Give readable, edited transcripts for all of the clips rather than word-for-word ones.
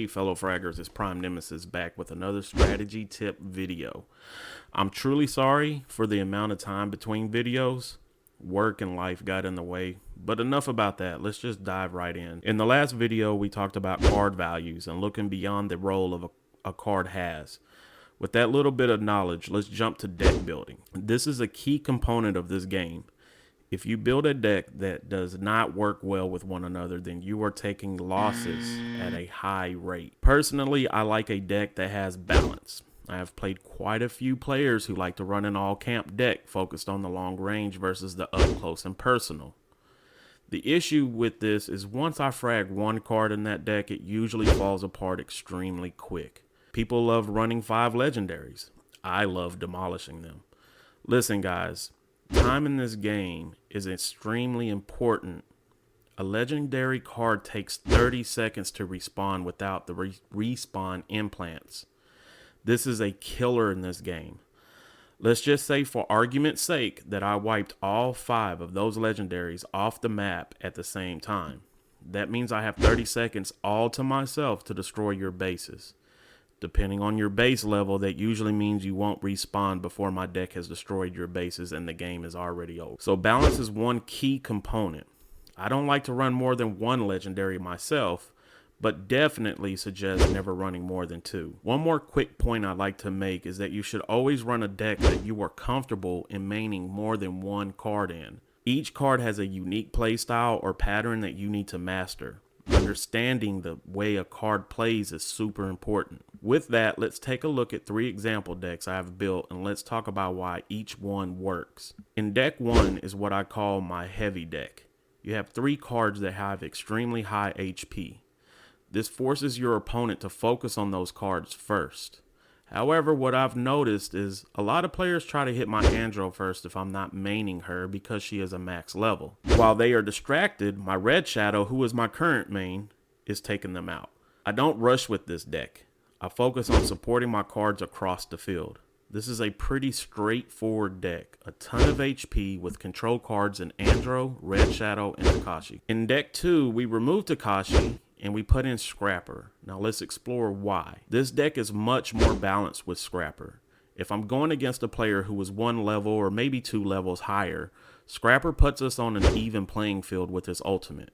Hey fellow fraggers, it's Prime Nemesis back with another strategy tip video. I'm truly sorry for the amount of time between videos. Work and life got in the way, but enough about that. Let's just dive right in. In the last video, we talked about card values and looking beyond the role of a card has. With that little bit of knowledge, let's jump to deck building. This is a key component of this game. If you build a deck that does not work well with one another, then you are taking losses at a high rate. Personally, I like a deck that has balance. I have played quite a few players who like to run an all-camp deck focused on the long range versus the up close and personal. The issue with this is once I frag one card in that deck, it usually falls apart extremely quick. People love running 5 legendaries. I love demolishing them. Listen guys, time in this game is extremely important. A legendary card takes 30 seconds to respawn without the respawn implants. This is a killer in this game. Let's just say for argument's sake that I wiped all 5 of those legendaries off the map at the same time. That means I have 30 seconds all to myself to destroy your bases. Depending on your base level, that usually means you won't respawn before my deck has destroyed your bases and the game is already over. So balance is one key component. I don't like to run more than 1 legendary myself, but definitely suggest never running more than 2. One more quick point I'd like to make is that you should always run a deck that you are comfortable in maining more than 1 card in. Each card has a unique playstyle or pattern that you need to master. Understanding the way a card plays is super important. With that, let's take a look at 3 example decks I have built and let's talk about why each one works. In deck 1 is what I call my heavy deck. You have 3 cards that have extremely high HP. This forces your opponent to focus on those cards first. However, what I've noticed is a lot of players try to hit my Andro first if I'm not maining her because she is a max level. While they are distracted, my Red Shadow, who is my current main, is taking them out. I don't rush with this deck. I focus on supporting my cards across the field. This is a pretty straightforward deck. A ton of HP with control cards in Andro, Red Shadow, and Takashi. In deck 2, we remove Takashi and we put in Scrapper. Now let's explore why. This deck is much more balanced with Scrapper. If I'm going against a player who is 1 level or maybe 2 levels higher, Scrapper puts us on an even playing field with his ultimate.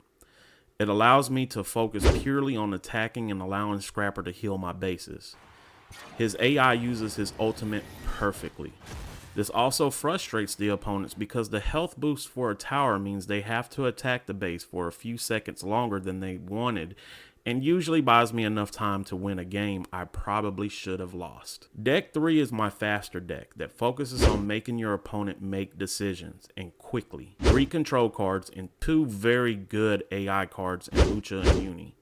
It allows me to focus purely on attacking and allowing Scrapper to heal my bases. His AI uses his ultimate perfectly. This also frustrates the opponents because the health boost for a tower means they have to attack the base for a few seconds longer than they wanted, and usually buys me enough time to win a game I probably should have lost. Deck 3 is my faster deck that focuses on making your opponent make decisions, and quickly. 3 control cards and 2 very good AI cards in Lucha and Uni.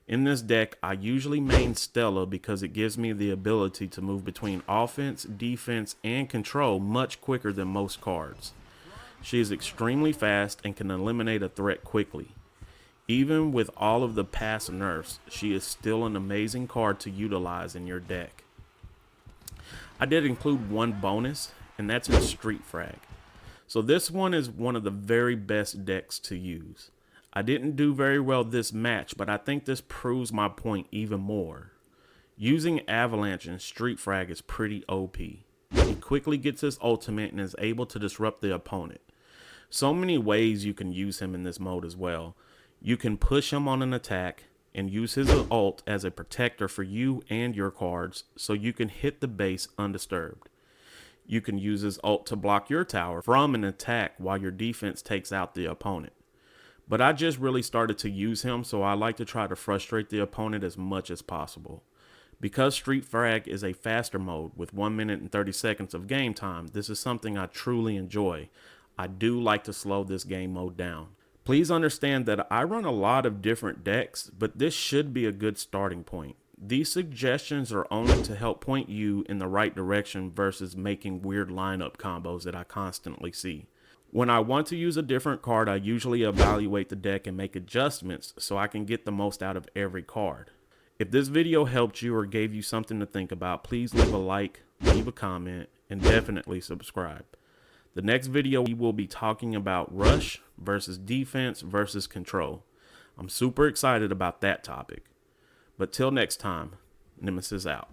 In this deck, I usually main Stella because it gives me the ability to move between offense, defense, and control much quicker than most cards. She is extremely fast and can eliminate a threat quickly. Even with all of the past nerfs, she is still an amazing card to utilize in your deck. I did include one bonus, and that's in Street Frag. So this one is one of the very best decks to use. I didn't do very well this match, but I think this proves my point even more. Using Avalanche in Street Frag is pretty OP. He quickly gets his ultimate and is able to disrupt the opponent. So many ways you can use him in this mode as well. You can push him on an attack and use his ult as a protector for you and your cards so you can hit the base undisturbed. You can use his ult to block your tower from an attack while your defense takes out the opponent. But I just really started to use him, so I like to try to frustrate the opponent as much as possible. Because Street Frag is a faster mode with 1 minute and 30 seconds of game time, this is something I truly enjoy. I do like to slow this game mode down. Please understand that I run a lot of different decks, but this should be a good starting point. These suggestions are only to help point you in the right direction versus making weird lineup combos that I constantly see. When I want to use a different card, I usually evaluate the deck and make adjustments so I can get the most out of every card. If this video helped you or gave you something to think about, please leave a like, leave a comment, and definitely subscribe. The next video we will be talking about rush versus defense versus control. I'm super excited about that topic. But till next time, Nemesis out.